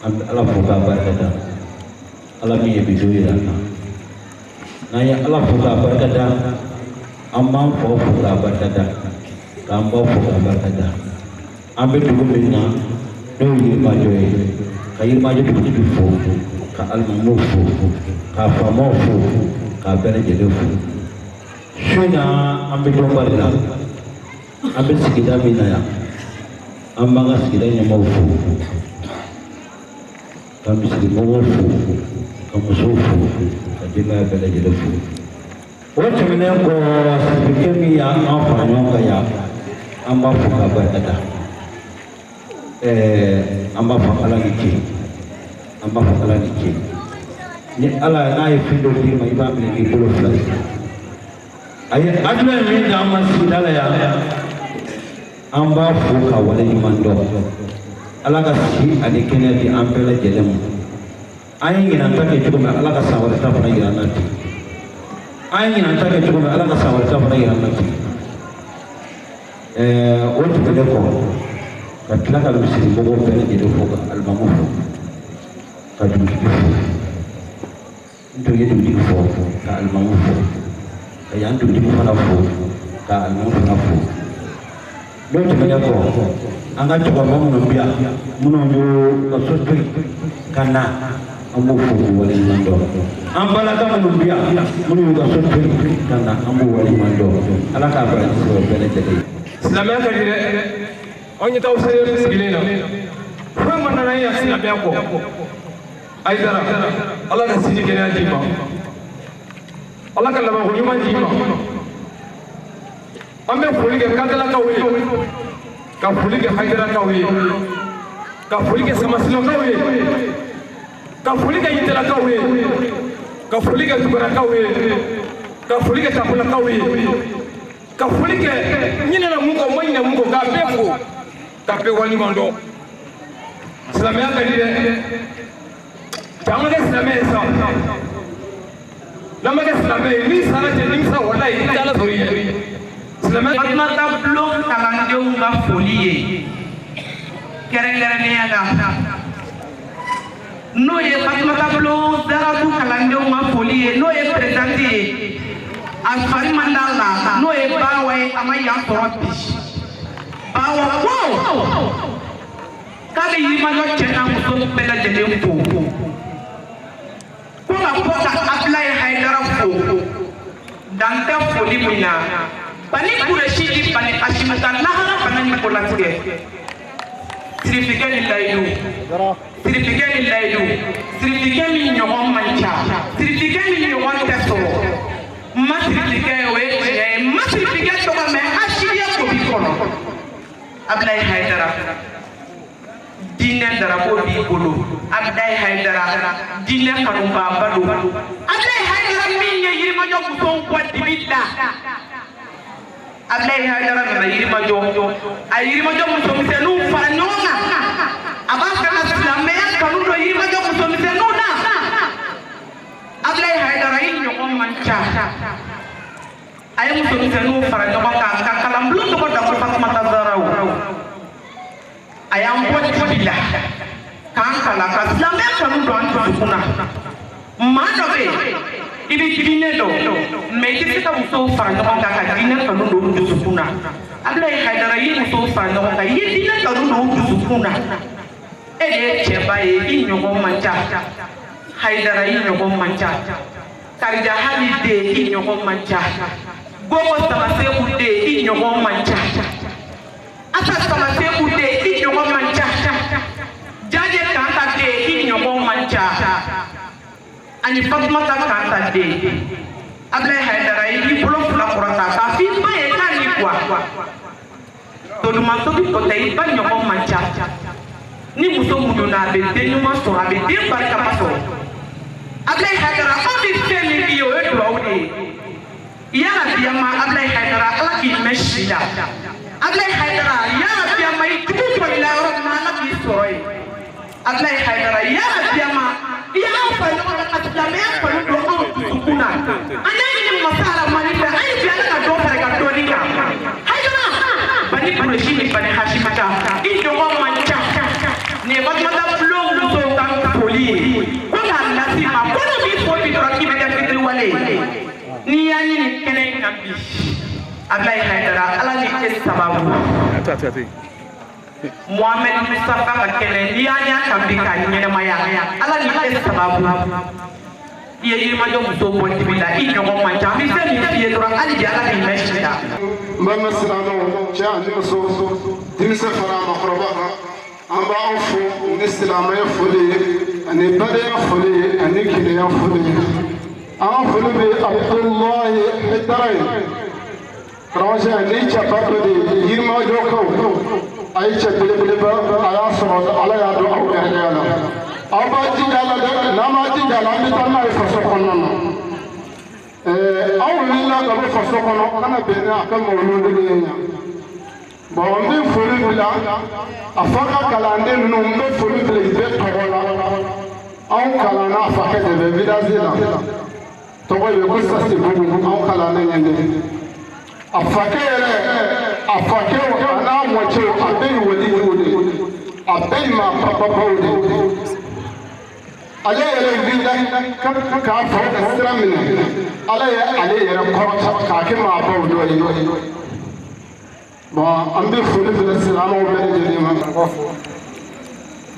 an ala fo ka barkada ala mi ye bido yira na ya ala fo ka barkada amma fo ka barkada kan ba fo ka barkada an be dugu min na n'o ye yirimajɔ ye ka yirimajɔ dugutigi fo ka alimamuw fo ka faamaw fo k'a bɛɛ lajɛlen fo su in na an bɛ dɔnba de la an bɛ sigida min na yan an b'an ka sigida ɲɛmaaw fo ka misirimɔgɔw fo ka musow fo ka denbaya bɛɛ lajɛlen fo o tɛmɛnen kɔ sirikɛ min y'an fara ɲɔgɔn kan yan an b'a fɔ k'a barikada an b'a fɔ ala ni ce an b'a fɔ ala ni ce ni ala n'a ye fɛn dɔ d'i ma i b'a minɛ n'i bolo fila ye a ye adama min d'an ma sigida la yan an b'a fo ka wale ɲuman dɔn ala ka si ani kɛnɛya di an bɛɛ lajɛlen ma an ye ɲinanta kɛ cogo min ala ka san wɛrɛ ta fana yira an na ten an ye ɲinanta kɛ cogo min ala ka san wɛrɛ ta fana yira an na ten o tɛmɛnen kɔ ka tila ka misirimɔgɔw bɛɛ lajɛlen fo ka alimamuw fo ka dugutigi fo n tun ye dugutigi fo ka alimamuw fo ka yan dugutigi fana fo ka alimamuw fana fo n'o tɛmɛnen kɔ an ka cɛkɔrɔba minnu bɛ yan minnu y'o ka so to yen ka na an b'o fo k'u waleɲuman dɔn an balaka minnu bɛ yan minnu y'u ka so to yen ka na an b'o waleɲuman dɔn ala k'a barika sɔrɔ bɛɛ lajɛlen ye. silamɛya ka di dɛ anw ɲɛ t'aw sɛbɛn sigilen na fɛn ma nana yan silamɛya kɔ Aïdara ala ka sini kɛnɛya d'i ma ala ka labanko ɲuman d'i ma an bɛ foli kɛ kadalakaw ye ka foli kɛ Haydarakaw ye ka foli kɛ Samasilakaw ye ka foli kɛ Yitalakaw ye ka foli kɛ Tugarakaw ye ka foli kɛ Tapulakaw ye ka foli kɛ ɲinɛna mun kɔ ma ɲinɛ mun kɔ k'a bɛɛ fo k'a bɛɛ waleɲuman dɔn silamɛya ka di dɛ an ka kɛ silamɛ ye sa n'an ma kɛ silamɛ ye min sara cɛ nimisa walayi i tɛ ala sɔrɔ i ye Fatumata Bulon kalandenw ka foli ye kɛrɛnkɛrɛnnenya la n'o ye Fatumata Bulon Daratu kalandenw ka foli ye n'o ye présidente ye a fari man d'a la n'o ye Bawa ye a ma yan sɔrɔ bi Bawa ko k'a bɛ yirimajɔ cɛ n'a muso bɛɛ lajɛlen fo ko ka bɔ ka Abulayi Hayidara fo dan tɛ foli min na Bani Kureshi di Bani Hashimata lahara bana ni kolatigɛ sirifikɛ ni layidu sirifikɛ ni layidu sirifikɛ min ɲɔgɔn man ca sirifikɛ min ɲɔgɔn tɛ sɔrɔ ma sirifikɛ o ye tiɲɛ ye ma sirifikɛ tɔgɔ mɛn Hashimiya ko b'i kɔnɔ Abulayi Hayidara diinɛ darabo b'i bolo Abulayi Hayidara diinɛ kanubaba don Abulayi Hayidara min ye yirimajɔ musow bɔ dibi la Abulayi Hayidara nana yirimajɔ a yirimajɔ musomisɛnninw fara ɲɔgɔn kan a b'a fɛ ka silamɛya kanu don yirimajɔ musomisɛnninw na Abulayi Hayidara i ɲɔgɔn man ca a ye musomisɛnninw fara ɲɔgɔn kan ka kalanbulon tɔgɔ da ko Fatumata Zaraw a y'an bɔ dibi la k'an kalan ka silamɛya kanu don an dusukun na maa dɔ bɛ yen i bɛ diinɛ dɔn mɛ i tɛ se ka musow fara ɲɔgɔn kan ka diinɛ kanu don u dusukun na Abulayi Hayidara i ye musow fara ɲɔgɔn kan i ye diinɛ kanu don u dusukun na e de ye cɛba ye i ɲɔgɔn man ca Hayidara i ɲɔgɔn man ca Karija Hali den i ɲɔgɔn man ca Gogo Samaseku den i ɲɔgɔn man ca Asa Samaseku den i ɲɔgɔn man ca Jaje Kanta den i ɲɔgɔn man ca ani Fatumata Kanta den Abulayi Hayidara i b'i bolo fila kɔrɔta k'a fɔ i ba ye k'a ni kuwa tolumantobi kɔtɛ i ba ɲɔgɔn man ca ni muso muɲuna a bɛ den ɲuman sɔrɔ a bɛ den barikama sɔrɔ Abulayi Hayidara anw bɛ fɛn min k'i ye o ye duwawu de ye yalabiyama Abulayi Hayidara ala k'i mɛn si la Abulayi Hayidara yalabiyama i jugu kɔlila yɔrɔ min na ala k'i sɔrɔ yen Abulayi Hayidara yalabiyama i y'an fara ɲɔgɔn kan ka silamɛya kɔni don anw dusukun na an y'a ɲini masa Aramani fɛ an ye bi ala ka dɔ fara ka dɔɔni kan Hayidara Bani Kureshi ni Bani Hashimata i ɲɔgɔn man ca nin ye Fatumata Bulon muso foli ko ka lasi ma ko no bi foli dɔrɔn k'i bɛ kɛ fitiri wale n'i y'a ɲini kɛnɛ in kan bi Ablaye Haidara ala ni e sababu Mohamed Mustafa ka kɛnɛ n'i y'a ɲa kan bi k'a ɲɛnɛmaya ala ni e sababu i ye yirimajɔ muso bɔ dibi la i ɲɔgɔn man ca an bɛ fɛn min f'i ye dɔrɔn hali bi ala b'i mɛn si la n bɛ mɛn silamɛw cɛ ani muso denmisɛn fara maakɔrɔba kan an b'aw fo ni silamɛya foli ye ani badenya foli ye ani kelenya foli ye an foli bɛ Abdulahi Haidara ye karamɔgɔ ni cɛba dɔ de ye yirimajɔkaw a ye cɛ belebeleba a y'a sɔrɔ ala y'a dɔn aw hɛrɛya la aw b'a jija la dɛ n'an m'a jija la an bɛ taa n'a ye faso kɔnɔna na aw wulila ka bɔ faso kɔnɔ kana bɛn n'a ka mawuludi ye ɲa bon n bɛ foli bila a fa ka kalanden ninnu n bɛ foli bila i bɛɛ tɔgɔ la anw kalanna a fakɛ de bɛ village la tɔgɔ ye ko Sasibugu anw kalannen ɲɛ de a fakɛ yɛrɛ a fakɛ a n'a mɔcɛw a bɛɛ ye waliw de a bɛɛ ye maa papapaw de ale yɛrɛ wulila k'a fa ka sira minɛ ala ye ale yɛrɛ kɔrɔta k'a kɛ maabaw dɔ ye bon an bɛ foli bila silamɛw bɛɛ lajɛlen ma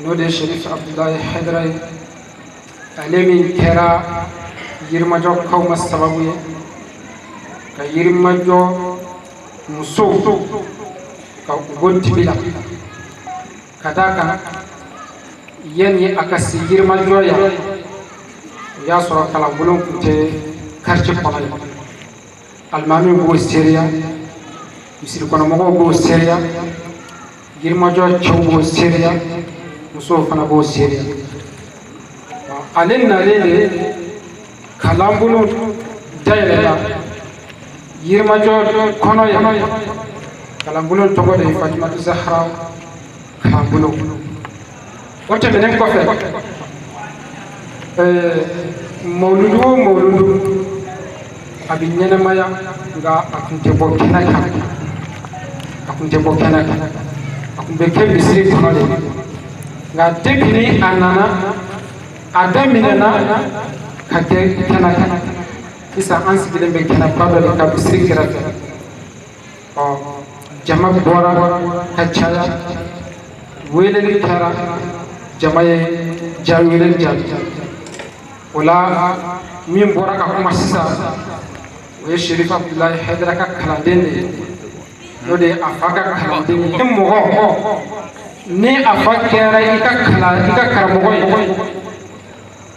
n'o de ye Cherif Abdulahi Haidara ye ale min kɛra yirimajɔkaw ma sababu ye ka yirimajɔ musow ka u bɔ dibi la ka d'a kan yanni a ka se yirimajɔ yan o y'a sɔrɔ kalanbolo tun tɛ quartier kɔnɔ ye alimami b'o seereya misirikɔnɔmɔgɔw b'o seereya yirimajɔ cɛw b'o seereya musow fana b'o seereya ale nalen de kalanbolo dayɛlɛla yirimajɔ kɔnɔ yan kalanbolo tɔgɔ de ye Fatumata Zahra kalanbolo o tɛmɛnen kɔfɛ mawuludu o mawuludu a bɛ ɲɛnɛmaya nka a tun tɛ bɔ kɛnɛ kan a tun tɛ bɔ kɛnɛ kan a tun bɛ kɛ misiri kɔnɔ de nka depuis ni a nana a daminɛna ka kɛ kɛnɛ kan sisan an sigilen bɛ kɛnɛba dɔ de ka misiri kɛrɛfɛ jama bɔra ka caya weleli kɛra jama ye weleli jaabi o la min bɔra ka kuma sisan o ye Cherif Abdulahi Haidara ka kalanden de ye n'o de ye a fa ka kalanden ye ni mɔgɔ ni a fa kɛra i ka karamɔgɔ ye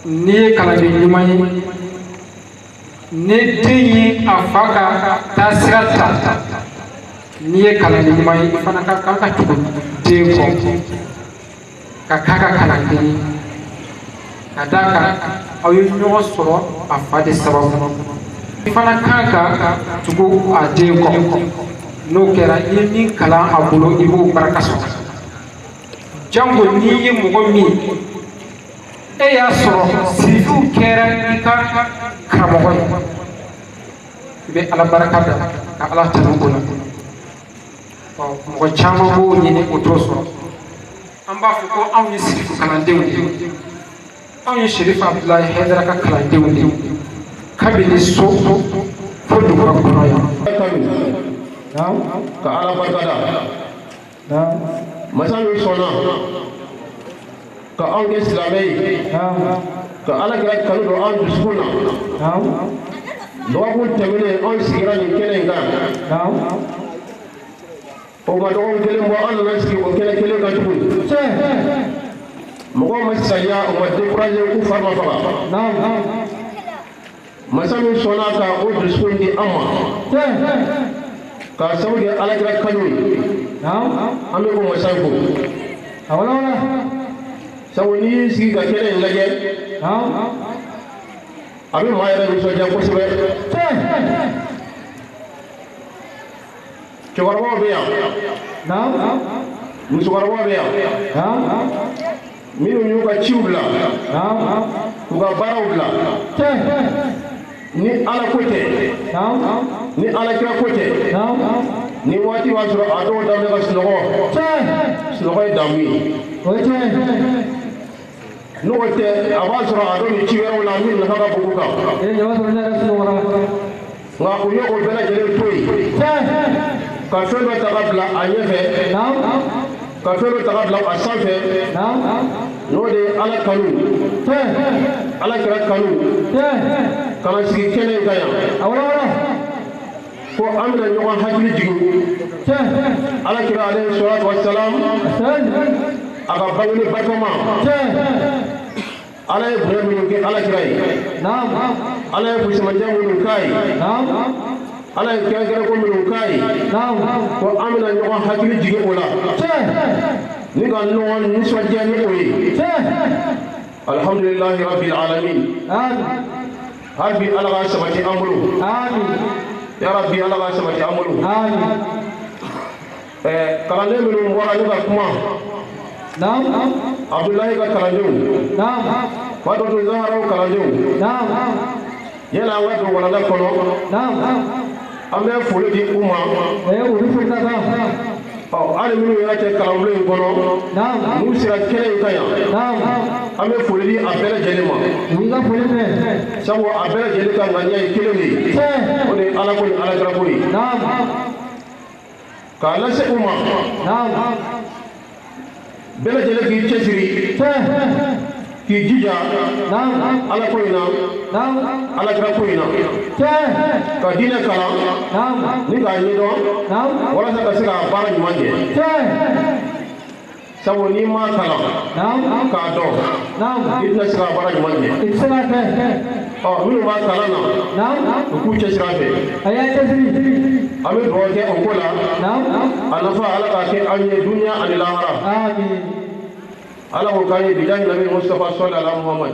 n'i ye kalanden ɲuman ye ni den ye a fa ka taasira ta n'i ye kalanden ɲuman ye i fana ka kan ka tugu den kɔ ka k'a ka kalanden ye ka d'a kan aw ye ɲɔgɔn sɔrɔ a fa de sababu i fana kan ka tugu a den kɔ n'o kɛra i ye min kalan a bolo i b'o baraka sɔrɔ jango n'i ye mɔgɔ min e y'a sɔrɔ sirifiw kɛra i ka karamɔgɔ ye i bɛ ala barika da ka ala tanu o la mɔgɔ caman b'o ɲini o t'o sɔrɔ an b'a fɔ ko anw ye sirifu kalandenw de anw ye Cherif Abdulahi Haidara ka kalandenw de kabini so fo duguba kɔnɔ yan ka ala barika da masa min sɔnna ka anw kɛ silamɛ ye ka ala kɛra kanu don an dusukun na dɔgɔkun tɛmɛnen anw sigira nin kɛnɛ in kan o ma dɔgɔkun kelen bɔ an nana sigi o kɛnɛ kelen kan tuguni mɔgɔw ma saliya o ma découragé k'u fari ma faga masa min sɔnna ka o dusukun di an ma k'a sababu kɛ ala kɛra kanu ye an bɛ o masa in fo sabu n'i y'i sigi ka kɛnɛ in lajɛ a bɛ maa yɛrɛ nisɔndiya kosɛbɛ cɛkɔrɔbaw bɛ yan musokɔrɔbaw bɛ yan minnu y'u ka ciw bila k'u ka baaraw bila ni ala ko tɛ ni ala kira ko tɛ ni waati b'a sɔrɔ a dɔw daminɛ ka sunɔgɔ ye damu ye n'o tɛ a b'a sɔrɔ a dɔ ni ci wɛrɛw la min nafa ka bon kan nka u ye o bɛɛ lajɛlen to yen ka fɛn dɔ ta ka bila a ɲɛfɛ ka fɛn dɔ ta ka bila a sanfɛ n'o de ye ala kanu ala kɛra kanu ka na sigi kɛnɛ in kan yan ko an bɛna ɲɔgɔn hakili jigin ala kɛra ale salatu wasalam a ka bangeni barikama ala ye bonya minnu kɛ ala kɛra ye ala ye busamadiya minnu k'a ye ala ye kɛrɛnkɛrɛnko minnu k'a ye ko an bɛna ɲɔgɔn hakili jigin o la ni ka ɲɔgɔn nisɔndiya ni o ye alhamdulilahi rabbil alamin hali bi ala ka sabati an bolo ya rabbi ala ka sabati an bolo kalanden minnu bɔra ne ka kuma abdulahi ka kalandenw fatɔtu zaharaw kalandenw yala an ka don walanda kɔnɔ an bɛ foli di u ma hali minnu yɛrɛ tɛ kalanbulon in kɔnɔ n'u sera kɛnɛ in kan yan an bɛ foli di a bɛɛ lajɛlen ma sabu a bɛɛ lajɛlen ka ŋaniya ye kelen de ye o de ye ala ko ni alakira ko ye k'a lase u ma bɛɛ lajɛlen k'i cɛsiri k'i jija ala ko in na alakira ko in na ka diinɛ kalan ni k'a ɲɛdɔn walasa ka se ka baara ɲuman kɛ sabu n'i ma kalan k'a dɔn i tɛna se ka baara ɲuman kɛ minnu b'a kalan na u k'u cɛsiri a fɛ an bɛ dugawu kɛ o ko la a nafa ala k'a kɛ an ye duniya ani lahara ala ko k'an ye bilahi nabi mustafa sallallahu muhammad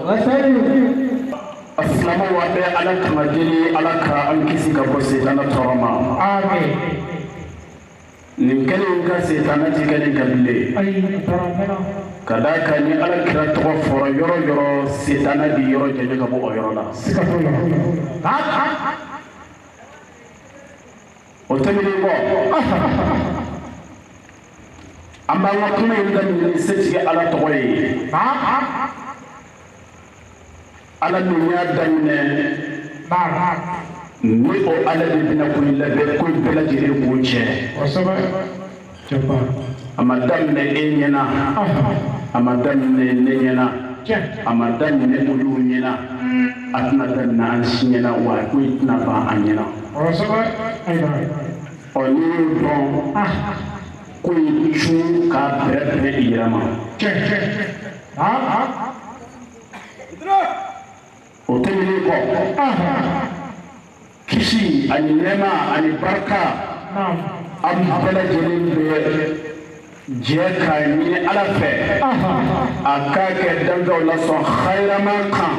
asilamu wa bɛ ala kama deli ala ka an kisi ka bɔ setana tɔɔrɔ ma nin kɛlen ka setana ti kɛlen ka bilen ka da kan ni ala kira tɔgɔ fɔra yɔrɔ yɔrɔ setana bi yɔrɔ jɛɲɛ ka bɔ o yɔrɔ la o tɛmɛnen kɔ an b'an ka kuma in daminɛ setigi ala tɔgɔ ye ala min y'a daminɛ ni o ala de bɛna ko in labɛn ko in bɛɛ lajɛlen k'o tiɲɛ a ma daminɛ e ɲɛna a ma daminɛ ne ɲɛna a ma daminɛ olu ɲɛna a tɛna daminɛ an si ɲɛna wa ko in tɛna ban an ɲɛna n'i y'o dɔn ko in cun k'a bɛrɛbɛrɛ i yɛrɛ ma o tɛmɛnen kɔ kisi ani nɛɛma ani barika an bɛɛ lajɛlen bɛ jɛ k'a ɲini ala fɛ a k'a kɛ danfɛnw lasɔn hayirama kan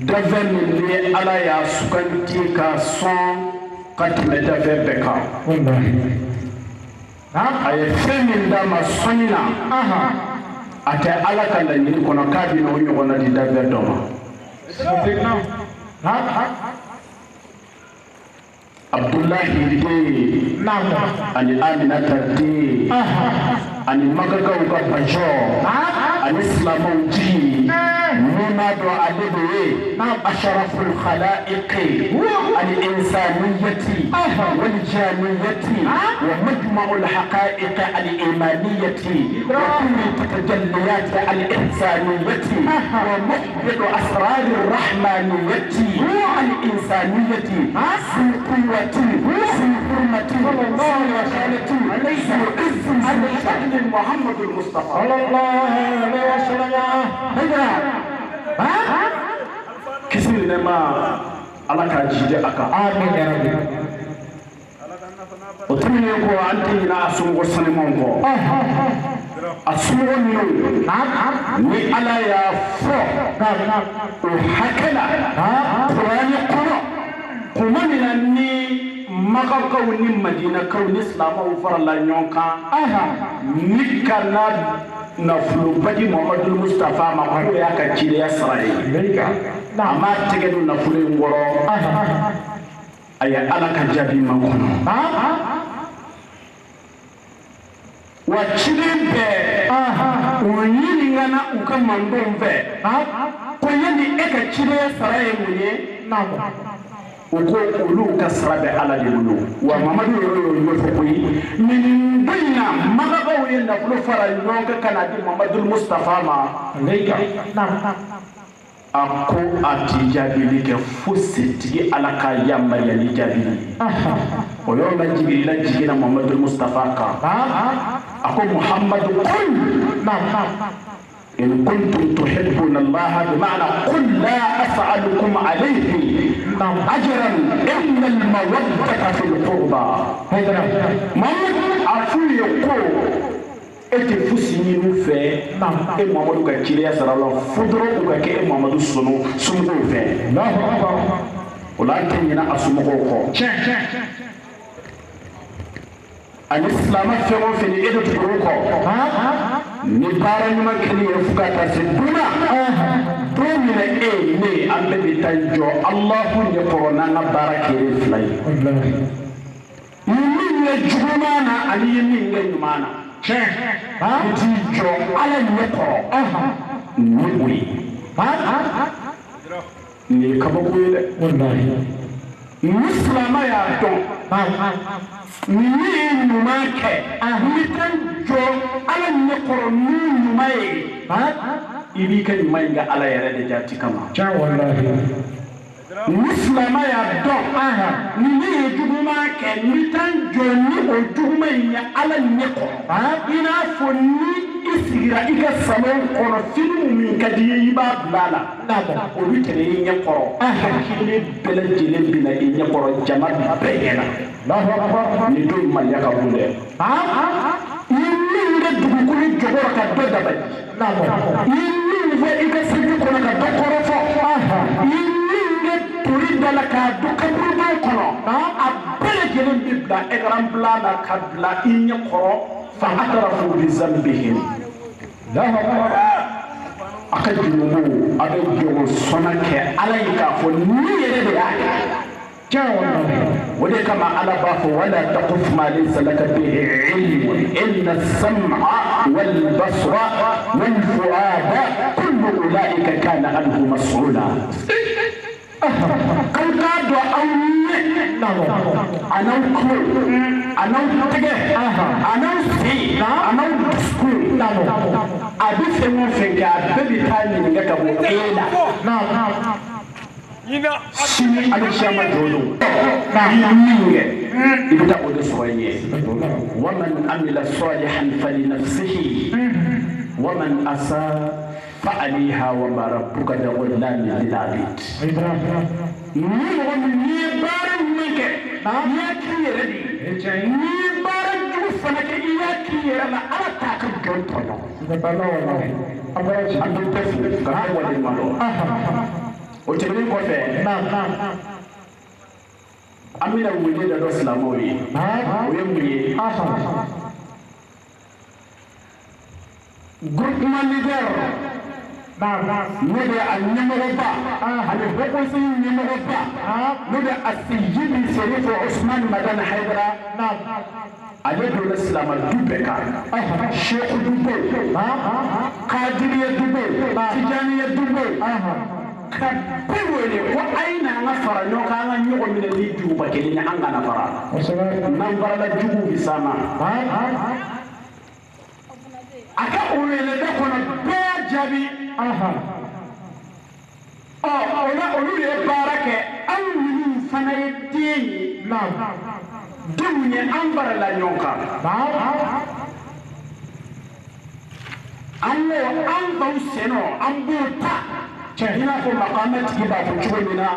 danfɛn min ni ala y'a suganti ka sɔn ka tɛmɛ danfɛn bɛɛ kan a ye fɛn min d'a ma sɔnni na a tɛ ala ka laɲini kɔnɔ k'a bɛ n'o ɲɔgɔnna di danfɛn dɔ ma abdulahi den ani aminata den ani magagaw ka bajɔ ani silamɛw jigi mun b'a dɔn ale de ye asharaful khalaiqi ani insaniyati wal janiyati wa majma'ul haqa'iq al imaniyati wa kulli tatajalliyat al ihsaniyati wa muhbitu asrar ar rahmaniyati al insaniyati في حرمة وصالة ليس عز على شأن محمد المصطفى صلى الله عليه وسلم كثير لما على كاجي أكا آمين يا رب وتمني يقول أنت لا أسمع وسلمونكو أسمع ni ala y'a fɔ o hakɛ la Kurani kɔnɔ kuma min na ni Makakaw ni Madinakaw ni silamɛw farala ɲɔgɔn kan ni ka nafoloba di Muhamadu Mustafa ma ko y'a ka cidenya sara ye a m'a tɛgɛ don nafolo in kɔrɔ a ye ala ka jaabi makɔnɔ wa ciden bɛɛ o ɲiningana u ka mandenw fɛ ko yanni e ka cideya sara ye mun ye u ko olu ka sara bɛ ala de bolo wa mamadu yɛrɛ y'o ɲɛfɔ koyi nin don in na magagaw ye nafolo fara ɲɔgɔn kan ka na di mamadu mustafa ma a ko a ti jaabili kɛ fo setigi ala ka yamaruyali jaabili o yɔrɔ la jibirila jiginna mamadu mustafa kan a ko muhamadu kun إن كنتم تحبون الله بمعنى قل لا أسألكم عليه أجرا إلا المودة في القربى محمد عفو يقول ete fusini nu fɛ e mamadu ka kiriya sara la fodoro u ka kɛ e mamadu sunu sumugɔw fɛ o la tɛ ɲina a sumugɔw kɔ ani silama fɛn o fɛn e de tuguru kɔ ni baara ɲuman kɛli ye fo ka taa se duna don min na e ne an bɛɛ bɛ taa jɔ alahu ɲɛkɔrɔ n'an ka baara kɛlen fila ye ni min ye juguman na ani ye min kɛ ɲuman na i t'i jɔ ala ɲɛkɔrɔ ni o ye nin ye kabako ye dɛ ni silama y'a dɔn ni ye ɲuman kɛ ni ka jɔ ala ɲɛkɔrɔ ni ɲuman ye i b'i ka ɲuman in kɛ ala yɛrɛ de jati kama ni silama y'a dɔn ni ye juguman kɛ ni ka jɔ ni o juguman in ye ala ɲɛkɔrɔ i n'a fɔ ni i sigira i ka salon kɔnɔ filimu min ka di ye i b'a bila a la olu tɛnɛ i ɲɛkɔrɔ hakili bɛɛ lajɛlen bɛ na i ɲɛkɔrɔ jama bɛɛ ɲɛna ni don in maloya ka bon dɛ ni min bɛ dugukolo jɔkɔrɔ ka dɔ dabali ni min fɔ i ka sigi kɔnɔ ka dɔ kɔrɔfɔ ni min bɛ tori da la k'a don kaburubaw kɔnɔ a bɛɛ lajɛlen bɛ bila ekran bila la ka bila i ɲɛkɔrɔ fa atarafu bi zambihim a ka jurumu a bɛ jɔn sɔnna kɛ ala ye k'a fɔ ni yɛrɛ de y'a kɛ o de kama ala b'a fɔ wala taqfu ma laysa laka bihi ilmun inna as-sam'a wal basara wal fu'ada kullu ulaika kana anhu mas'ula kan k'a dɔn aw ɲɛ a n'aw kulo a n'aw tɛgɛ a n'aw sen a n'aw dusukun a bɛ fɛn o fɛn kɛ a bɛɛ bɛ taa ɲininka ka bɔ e la sini alikiyama jɔdon i ye min kɛ i bɛ taa o de sɔrɔ yen waman amila salihan falinafsihi waman asa fa'aliha wa ma rabbuka bizallamin lil abid ni mɔgɔ min n'i ye baara ɲuman kɛ i y'a k'i yɛrɛ de ye n'i ye baara jugu fana kɛ i y'a k'i yɛrɛ la ala t'a ka jɔn tɔɲɔ an bɛ bɛɛ fo ka bɛɛ waleɲuman dɔn o tɛmɛnen kɔfɛ an bɛna wele da dɔ silamɛw ye o ye mun ye groupement leader n'o de a ɲɛmɔgɔba ani haut conseil ɲɛmɔgɔba n'o de a seyidi serifo usman madan haidara ale donna silamɛdu bɛɛ kan sheku du bɛ yen kadiriya du bɛ yen tijaniya du bɛ yen ka bɛɛ wele ko a ye n'an ka fara ɲɔgɔn kan an ka ɲɔgɔn minɛ ni juguba kelen ye an kana fara n'an farala juguw bɛ s'an ma a ka o weleda kɔnɔ bɛɛ y'a jaabi o la olu ye baara kɛ anw minnu fana ye den ye denw ye an farala ɲɔgɔn kan an ko an baw sennɔ an b'o ta i n'a fɔ maqaama tigi b'a fɔ cogo min na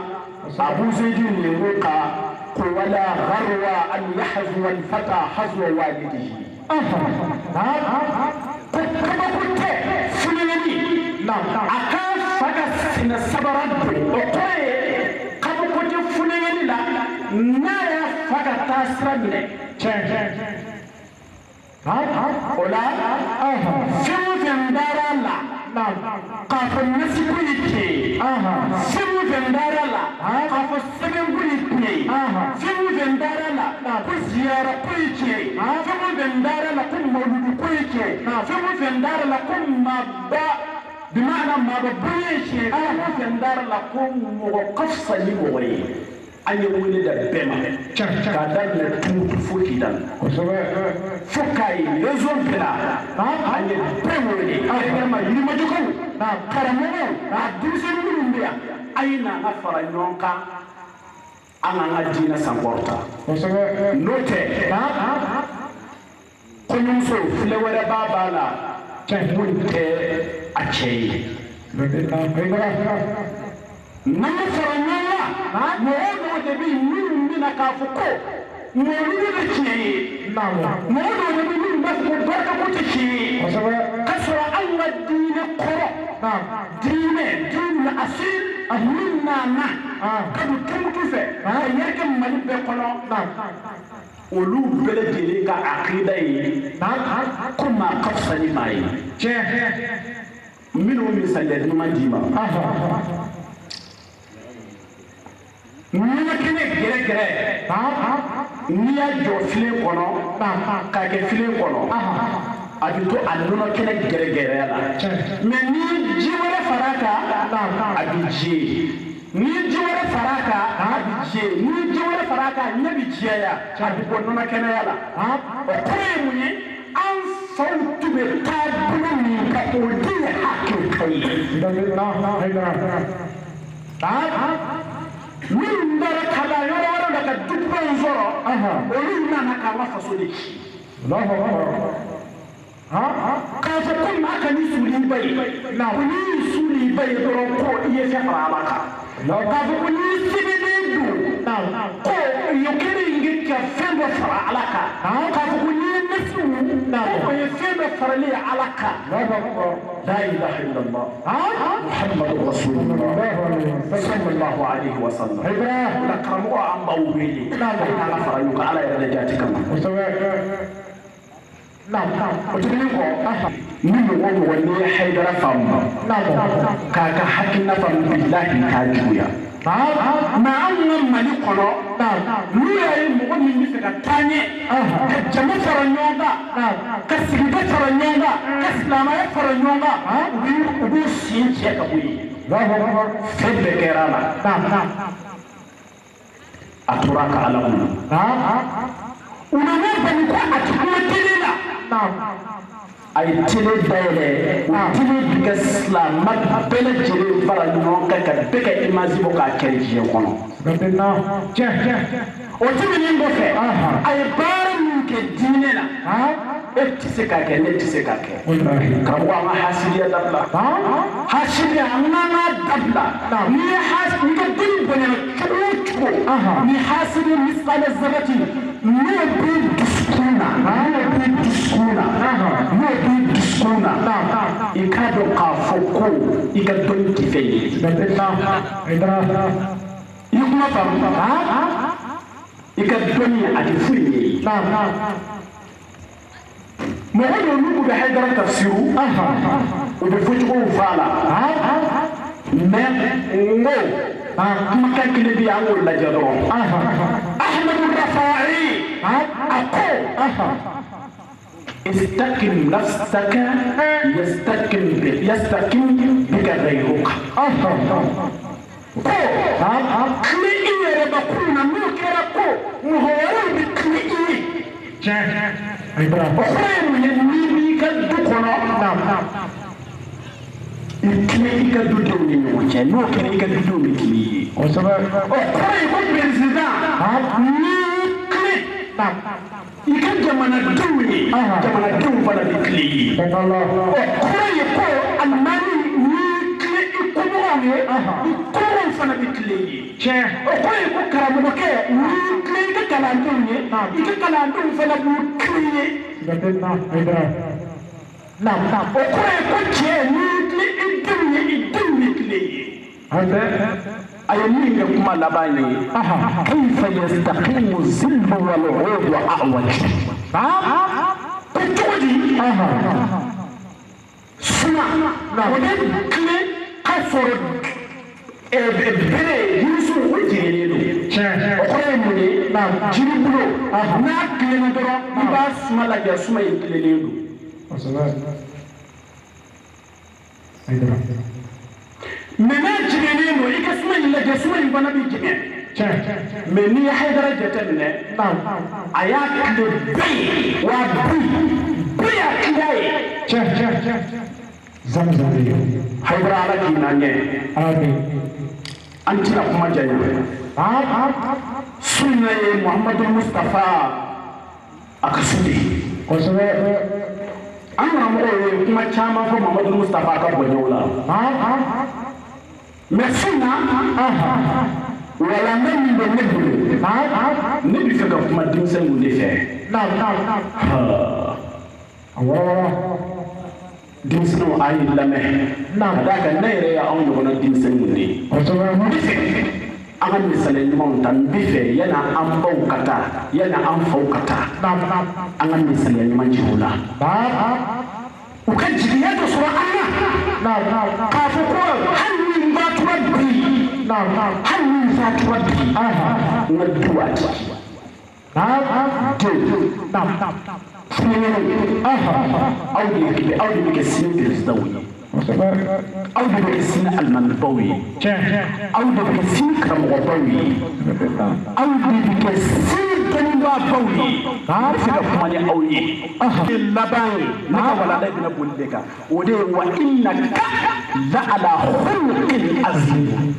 abu zeydi ye ko ka ko wala gharwa an yahzwa al-fata hazwa walidihi ko kabako tɛ funɛgɛni a ka fa ka sɛnɛ sabara don o kɔrɔ ye kabako tɛ funɛgɛni la n'a y'a fa ka taa sira minɛ o la fɛn o fɛn dara la k'a fɔ nasibu ye tiɲɛ fɛn o fɛn dara la k'a fɔ sɛbɛnko ye tiɲɛ fɛn o fɛn dara la ko ziyara ko ye tiɲɛ fɛn o fɛn dara la ko mawludu ko ye tiɲɛ fɛn o fɛn dara la ko maba بمعنى ما ببريش يندار لكم وقفصة لبوي أن يولد بما كادر نتوت فوكيدان فوكاي يزون بلا أن يبرموني أما يمجوكو كرمو دوسن منبيا أين أفر نونكا أنا دينا سامبورتا نوتي كنوسو فلورة بابالا munte achei nama faranyala mono de bi mina kafuko mono de chi mono de bi min bas ko barka ko chi kasra Allah din qura din asil minna na kadu kife yerkam mali be kono olu bele jeli ka akida yi kuma kafsani mai minu misale numa dima nuna kene gere gere niya jo file kono ka ke file kono abito anuna kene gere gere la mais ni jiwara faraka abiji ni jiwara faraka abije ni jiwara faraka nyabi jiya abiko nuna kene yala o kore munye an sautu be tabuno ni ka odi hakki kai min dara kala yoro daga dubban zoro olu nana ka wa faso de ki ka fa kun ma ka ni suli bai na ni suli bai doro ko iye fa fara ka fa kun ni sibe de du ko yo kene ngi ka fendo fara alaka ka fa kun ni nasu ko ye fendo fara li alaka la ilaha illallah muhammadur rasulullah sallallahu alaihi wasallam la karamu an bawili la fara yo ala ya da jatika وتبين من وولي حيدر فام كاكا حكينا فام بالله كاجويا ما أن ملكنا نويا المؤمن مثل الثاني كجمع فرنيوغا كسيدة فرنيوغا كسلامة فرنيوغا وبوسين شيكابوي فد كيرانا أتراك على أمنا ونما بنكو أتكما تلينا ay tele bayele tele diga islam mak bele jere fara non ka beka image bo ka kerji kono gabena je o timi ngo fe ay baram ke dinena etiseka ke netiseka ke kamwa ma hasidiya dabla hasidiya amana dabla ni hasbi ke dun bone chuko ni hasidi misqala zabati no bi diskuna ikado kafoko ikadon kifei yukuma pam ikadoni adifuni mohodo nubu be haydara tafsiru o be futugo fala mais ngo kuma kankile bi angol la jado ahmad al-rafa'i ako استقم نفسك يستقم بك غيرك كلي ربكونا موكركو مهورو بكلي خير ينمي كدكنا كلي كدودوني موكي نو كلي كدودوني كلي خير بالزنا ikan jamana duni jamana dun fana di kli koye ko almani ni kli ikumoone ikumo fana di kli koye ko karamu ke ni kli ka kalandunye ika kalandun fana di kli koye ko che ni kli idunye kli أيمين يقوم لباني كيف يستقيم الظل والعود أعوج بتودي سمع ودين كلي كسر بره يسوع وجهينه أقول مني جيبلو ناكل ندرا بس ما لا يسمع يكلينه mena jigenen no ika suma illa jasuma in bana bi jigen mais ni haydara jatanne aya kide bay wa bay ya kiyaye zamzam haydara ala kinanye antina kuma jayo sunna ye muhammadu mustafa akasudi ana mo ye kuma chama fo muhammadu mustafa ka bonyola mesina wala nani be ne bi fe ka kuma dinse ngunde fe dinse no ayi lame daga nere ya on yona dinse ngunde akan misalnya nyumon tan bife yana an bau kata yana an fau kata akan misalnya nyumon jihula ukan jiriya to sura Allah ka fu ko hanni ba tuwaddi hanni za tuwaddi ngadduati أو دي بكسين الزدوي أو دي بكسين المنبوي أو دي بكسين كرمغبوي أو دي بكسين كنبابوي سيدا كماني أوي اللباني نكا ولا دايبنا بوليكا ودي وإنك لعلى خلق عظيم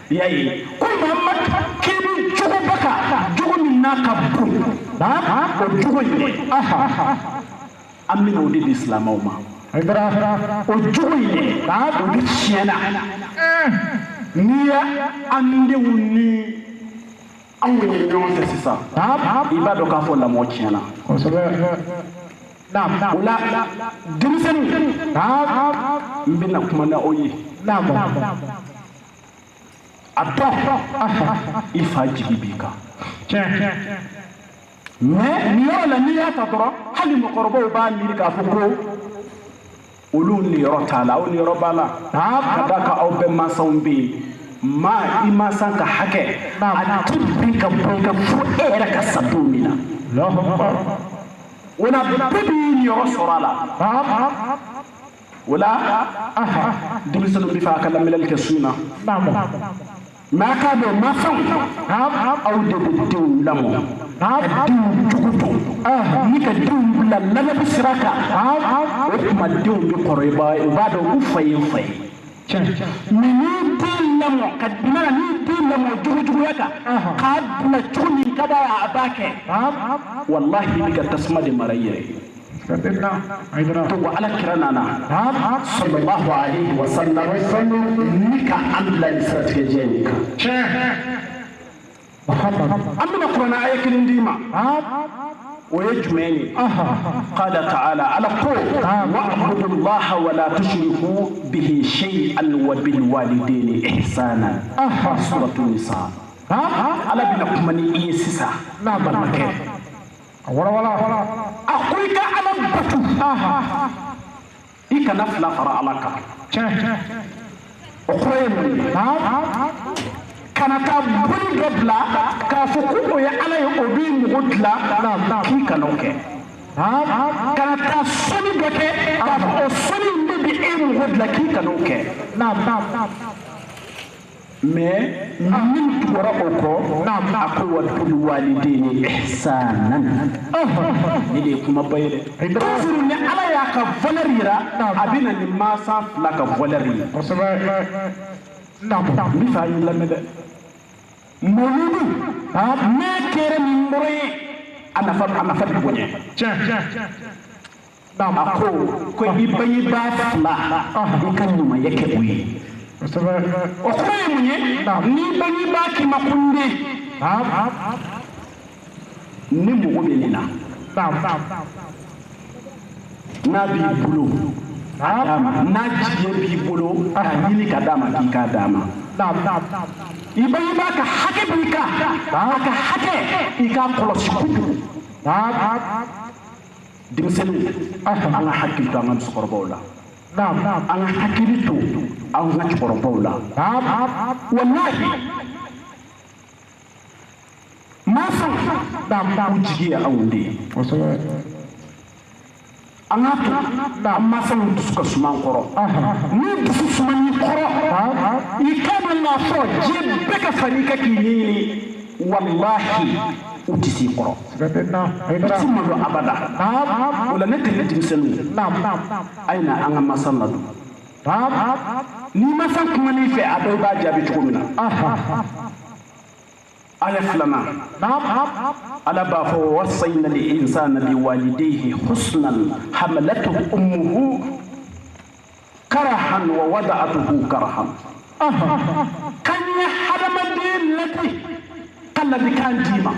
yayi ko Muhammad kini jogo baka jogo min naka bu ko jogo ni amina odi islam o ma o jogo ni o di chiena niya ande woni awu ni no se sisa ibado ka fo la mo chiena ko so wala dimsen mbina kuma na oyi Abba ifa jibika mais ni yala ni ya tatoro hali mo korbo ba mi ka fuko olu ni rotala o ni robala kadaka au be masombi ma imasan ka hake atibi ka bonga fu era ka sabumina wala bibi ni rosorala wala dimisanu bi fa kala milal kesuna ما كانوا ما فهم أو دبتوا لمو دون جوتو نيك دون لا لا بسرقة وما دون بقريبا وبعد وفاي وفاي نيتي لمو كدنا نيتي لمو جوجو يكا قد نجوني كذا أباك والله بك تسمع مريري تو على كرنانا صلى الله عليه وسلم نيكا أملا استراتيجيك أمنا قرنا آية كلنديما ويجمعني قال تعالى على قول واعبدوا الله ولا تشركوا به شيئا وبالوالدين إحسانا سورة النساء على بنكم من إيسسا لا بالمكان ولا أخويك على بطو إيك نفلا فرع لك أخوين كانت أبني قبلا كافوكو يا علي أبين غدلا كيك نوكي كانت أصني بكي أصني ببئين غدلا كيك نوكي mais min tubara oko akwa bilwalidaini ihsanan ni kuma bayre tafsir ni ala ya ka valerira abina ni masa la ka valerira mi fa yi lamede moludu me kere mi mboy ana fa bonye ako ko ibayi ba fla kan nyuma yake uyi okoye munye ni bani baki makunde ni mugo benina na bi bulo na jiye bi bulo ni ka dama ki ka dama ibayi baka hake bika aka hake ika kolosi kudu dimselu ala hakil to ngam sokorbola أنا حكيته أو نشكر بولا والله ما صح وجهي أودي angatu na masa dusu ka suman koro ni dusu suman ni koro ikama na fo je beka fanika kinini wallahi utisi koro tuma do abada wala nekati timselu aina anga masanadu ni masan kuma ni fe ado ba jabi tukumina aya fulana ala ba fa wasayna lil insana biwalidayhi husnan hamalatuhu ummuhu karahan wa wada'atuhu karahan kan ya hadamadin lati kala bikan dima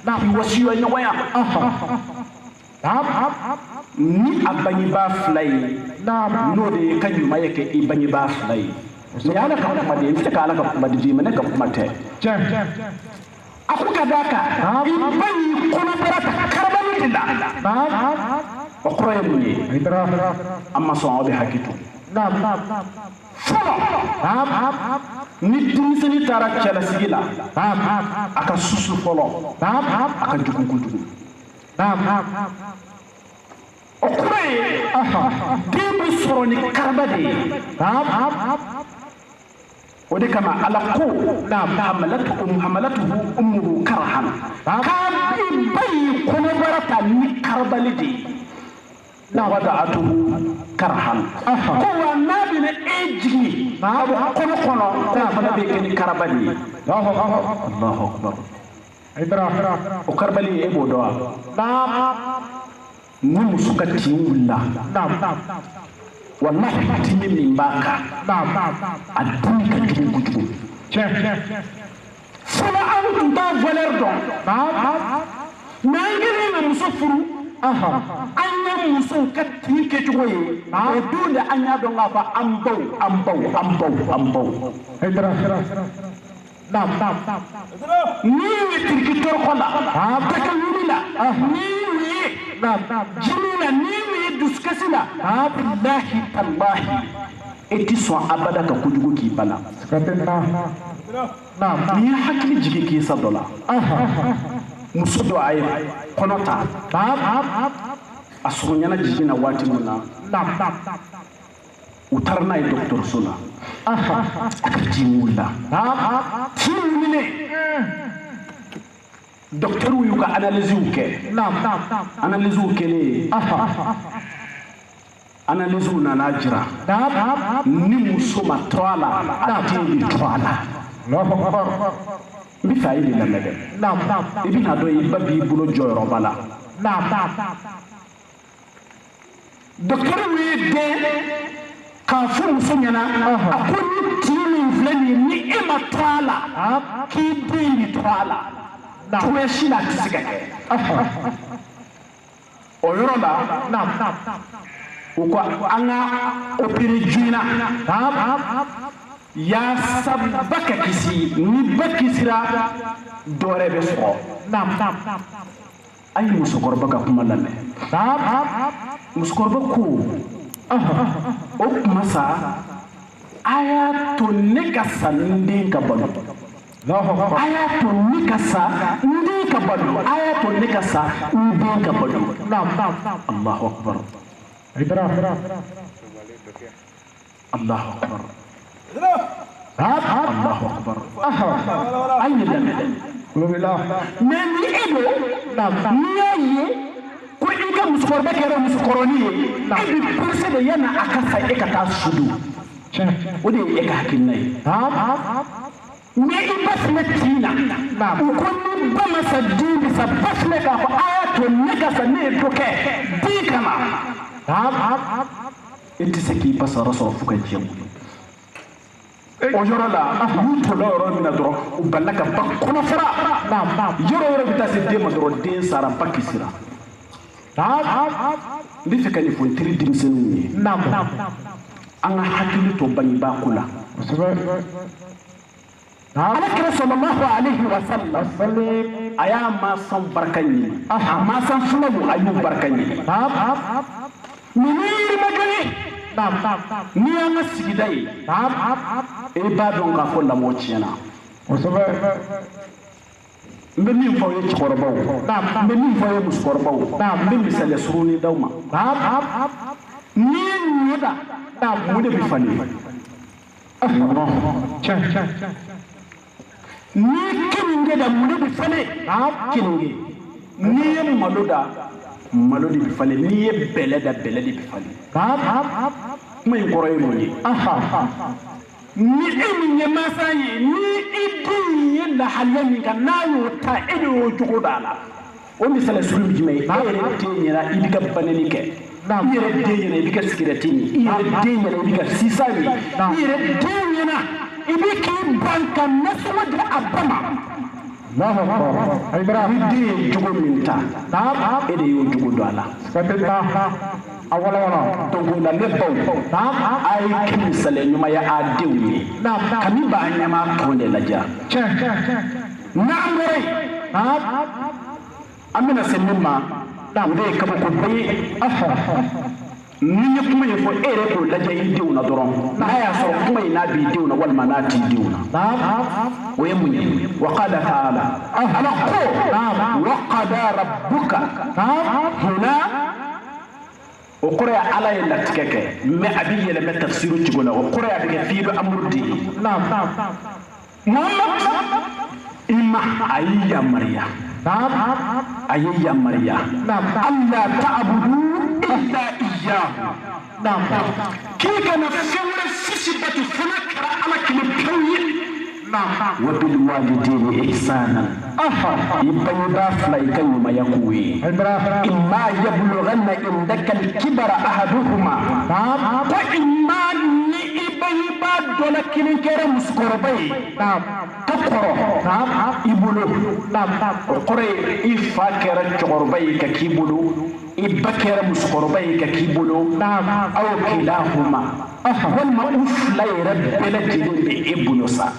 na wasiyo nya waya ni abani ba flay no de kanyu mayake ibani ba flay ya ala ka kuma de mfita ka ala ka kuma de mana ka kuma te aku kadaka ibani kuna barata karbani dilla okro yemuni amma so obi hakitu ni dimisani tara chala sigila aka susu folo aka jukukudu okure dibi soroni karbade ودي كما على قو حملته أمه كرها كان يبي كنبرة نكربلدي وضعته كرها هو النبي نأجني كنا كنا بيكني كربلي الله أكبر وكربلي إبو دوا نمسكتي ولا والله تيمي من باكا الدنيا كتبو فلا أنتم تا فالير دون ما يجري من مسافر أنا مسافر كتير كتوي بدون أن يدون غافا أمبو نيوي تركتور خلا تكلمنا نيوي جميلة نيوي duskasina billahi tallahi eti so abada ka kujugo ki bala ni hakli jigi ki sadola musudo ay konota asunya na jigi na wati muna utarna ay doctor suna akajimula timine docteur yu ka analyse uke analyse uke le analyse na najira ni musoma twala atini twala bi faili la mede ibi na do iba bi bulo joyro bala docteur wi de ka fu musonyana akoni tini vleni ni ema twala ki bi twala tuwe shila kisigake oyorola uko anga opiri jina ya sabaka kisi ni bakisira dore beso ay musukorba ka kuma lamme musukorba ko o masa aya to ne ka sande ka balo aya to ne ka sa ndi ka balo aya to ne ka sa ndi ka balo Allahu akbar الله أكبر الله أكبر أين المدن من يدو نياي كل إنك مسكور بكرة مسكورني أبي برسل ينا أكاسا إكتا سودو ودي إكاكيني نيجي بس نتينا وكل بمس الدين بس نكا فآيات نكاسا نيدوكي دي كما inti seki pasara so fuka jemu ojoro la muto la ro mina dro u balaka bakuna fara yoro bitasi de madro de sara pakisira ndi fika ni fo tri dimseni anga hakili to bani bakula alakira sallallahu alaihi wasallam aya ma san barkanyi ma san fulabu ayu barkanyi miniri magani ni anga sigidai e ba don ka ko la mochena n bɛ min fɔ aw ye cɛkɔrɔbaw n bɛ min fɔ aw ye musokɔrɔbaw n bɛ misaliya surunin d'aw ma n'i ye ɲɔ da mun de bɛ falen n'i ye keninge da mun de bɛ falen keninge n'i ye malo da malo de bɛ falen n'i ye bɛlɛ da bɛlɛ de bɛ falen kuma in kɔrɔ ye mun ye ni e min ye mansa ye ni i den ye lahaliya min kan n'a y'o ta e de y'o jogo d'a la o misaliya sugu ye jumɛn ye e yɛrɛ den ɲɛna i bɛ ka banni kɛ i yɛrɛ den ɲɛna i bɛ ka sigɛrɛti min i yɛrɛ den ɲɛna i bɛ ka sisa min i yɛrɛ den ɲɛna i bɛ k'i ban ka nasɔngɔ di a ba ma ni den ye jogo min ta e de y'o jogo don a la donc o la ne baw a ye kɛ misaliya ɲumanya a denw ye kami b'a ɲɛma tɔn de lajɛ n'an bɔra yen an bɛna se min ma o de ye kabakoba ye ni ye kuma in fɔ e yɛrɛ k'o lajɛ i denw na dɔrɔn n'a y'a sɔrɔ kuma in n'a b'i denw na walima n'a t'i denw na o ye mun ye wa qala ta'ala ala ko wa qada rabbuka huna o kɔrɔ ye ala ye latigɛ kɛ mais a bɛ yɛlɛmɛ tafsiru cogo la o kɔrɔ ye a bɛ kɛ f'i bɛ amuru de ye Muhammad i ma a y'i yamariya a y'i yamariya alla ta'budu illa iyyahu k'i kana fɛn wɛrɛ fosi bato fana kɛra ala kelen pewu ye wa bil walidayni ihsanan i bangebaa fila i ka ɲumanya k'u ye imma yablughanna indaka al-kibara ahaduhuma ko imma ni i bangebaa dɔ la kelen kɛra musokɔrɔba ye ka kɔrɔ i bolo o kɔrɔ ye i fa kɛra cɛkɔrɔba ye ka k'i bolo i ba kɛra musokɔrɔba ye ka k'i bolo aw kilahuma walima u fila yɛrɛ bɛɛ lajɛlen bɛ e bolo sa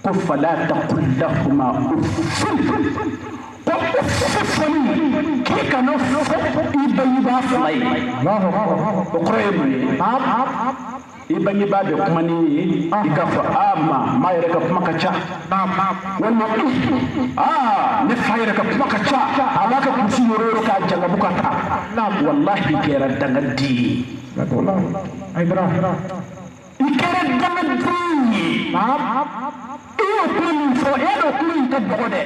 ko fala taqul lahuma uffin ko uffin k'i kana fɔ i bangebaa fila ye o kɔrɔ ye mun ye i bangebaa bɛ kuma n'i ye i k'a fɔ ma yɛrɛ ka kuma ka ca walima ne fa yɛrɛ ka kuma ka ca a b'a ka kurusi yɔrɔ yɔrɔ k'a jangabu ka taa wallahi i kɛra dangaden ye i kɛra dangaden ye i y'o kuma min fɔ e y'o kuma in tɛ dɔgɔ dɛ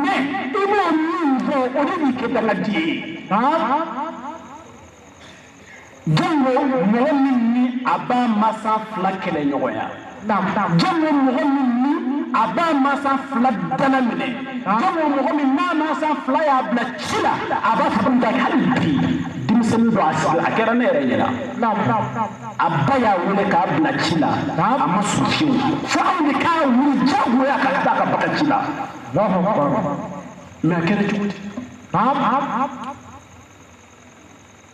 mais i b'o min fɔ o de b'i kɛ dangaden ye jango mɔgɔ min ni a b'a masa fila kɛlɛ ɲɔgɔnya jango mɔgɔ min ni a b'a masa fila dala minɛ jango mɔgɔ min n'a masa fila y'a bila ci la a b'a fɔ nka hali bi denmisɛnnin dɔ a sigi a kɛra ne yɛrɛ ɲɛna a ba y'a wele k'a bila ci la a ma sɔn fiyewu fo anw de k'a wuli diyagoya ka taa ka baga ci la mais a kɛra cogo di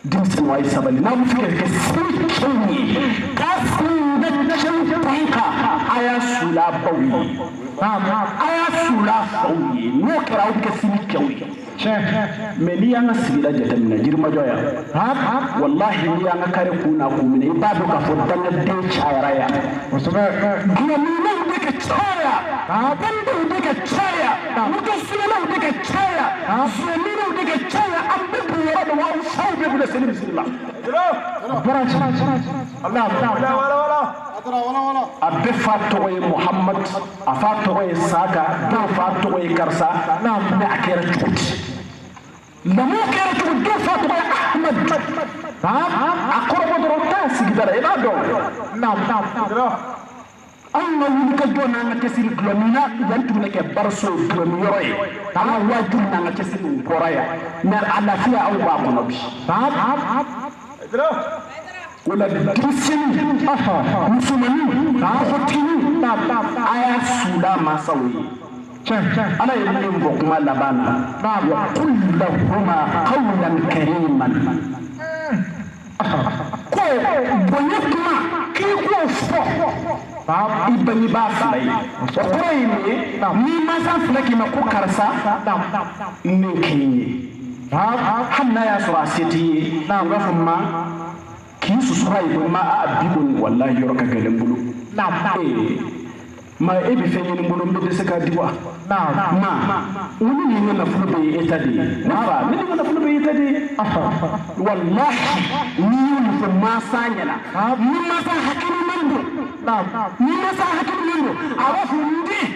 denmisɛnnin a ye sabali n'a bɛ fɛ ka kɛ sini cɛw ye k'a sini bɛ cɛw ban kan a y'a sula baw ye a y'a sula faw ye n'o kɛra aw bɛ kɛ sini cɛw ye mais n'i y'an ka sigida jateminɛ Yirimajɔ yan wallahi n'i y'an ka kare kun na kun minɛ i b'a dɔn k'a fɔ dangaden cayara yan gulɔminaw bɛ ka caya bandiw bɛ ka caya motosinɛlaw bɛ ka caya zuminaw bɛ ka caya an bɛ don yɔrɔ dɔ aw faw bɛ bila seli misiri la a bɛɛ fa tɔgɔ ye Muhammad a fa tɔgɔ ye Saka dɔw fa tɔgɔ ye karisa mais a kɛra cogo di lamɔ kɛra cogo di dɔw fa tɔgɔ ye Ahmad a kɔrɔbɔ dɔrɔn taa sigida la i b'a dɔn anw ka wulikajɔ n'an ka cɛsiri dulɔmina yan tuguni kɛ baraso dulɔmi yɔrɔ ye an ka wajibi n'an ka cɛsiri u bɔra yan mais a lafiya aw b'a kɔnɔ bi o la denmisɛnnin musomanin npogotiginin a y'a sula mansaw ye ala ye min fɔ kuma laban na wa qul lahuma qawlan kariman ko bonya kuma k'i k'o fɔ i bangebaa fila ye o kɔrɔ ye mun ye n'i mansa fila k'i ma ko karisa nin k'i ye hali n'a y'a sɔrɔ a se t'i ye u b'a fɔ ma k'i susura ye ko ma a bi kɔni wallahi yɔrɔ ka gɛlɛn n bolo ma e bɛ fɛn ɲini bolo n bɛ dɛsɛ k'a di wa ma olu ni ŋa nafolo bɛ ye eta de ye ne fa ne ni ŋa nafolo bɛ ye eta de ye walahi n'i y'o nin fɔ mansa ɲɛna ni mansa hakiliman don ni mansa hakiliman don a b'a fɔ n den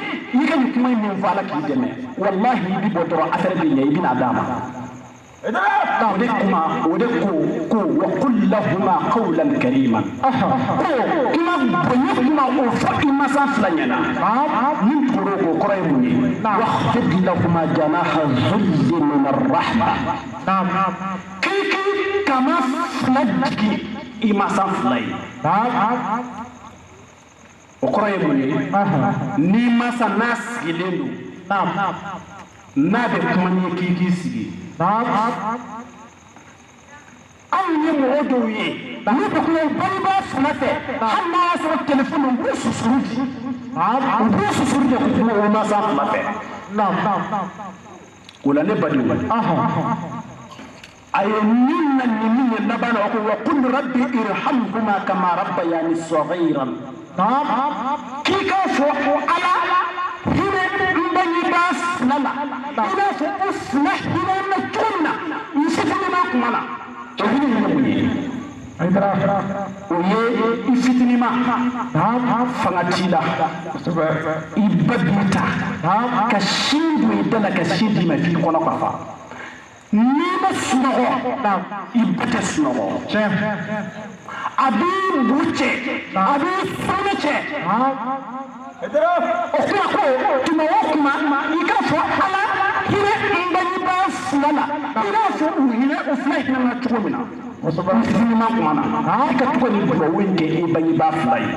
i ka nin kuma in min fɔ ala k'i dɛmɛ walahi i bɛ bɔ dɔrɔn affaire bɛ ɲɛ i bɛna d'a ma o de kuma o de ko wa qul lahuma qawlan kariman ko kuma bonya kuma o fɔ i mansa fila ɲɛna min toro ko kɔrɔ ye mun ye waqfid lahuma janaha dhulli min arrahma kiki kama fila jigi i mansa fila ye o kɔrɔ ye mun ye ni mansa n'a sigilen don n'a bɛ kuma ni k'i sigi anw ye mɔgɔ dɔw ye n'u bɛ kuma bangebaa fila fɛ hali n'a y'a sɔrɔ telefɔni u b'u susuru di u b'u susuru de k'u kuma o mansa fila fɛ o la ne badenw a ye min na ni min ye laban na o ko wa qul rabbi irhamhuma kama rabbayani saghiran k'i k'a fɔ o ala hinɛ n bangebaa fila la i b'a fɔ o fila hinɛ na cogo min na n fitinin kuma na o hinɛ ye mun ye o ye i fitinin ma fanga t'i la i ba b'i ta ka sin don i da la ka sin d'i ma f'i kɔnɔ ka fa n'i ma sunɔgɔ i ba tɛ sunɔgɔ a b'i bu cɛ a b'i fɔnɔ cɛ o kuma ko tuma o kuma i k'a fɔ ala hinɛ n bangebaa fila la i b'a fɔ u hinɛ o fila hinɛ na cogo min na n fitinin ma kuma na i ka tɔgɔ ni duwawu in kɛ i bangebaa fila ye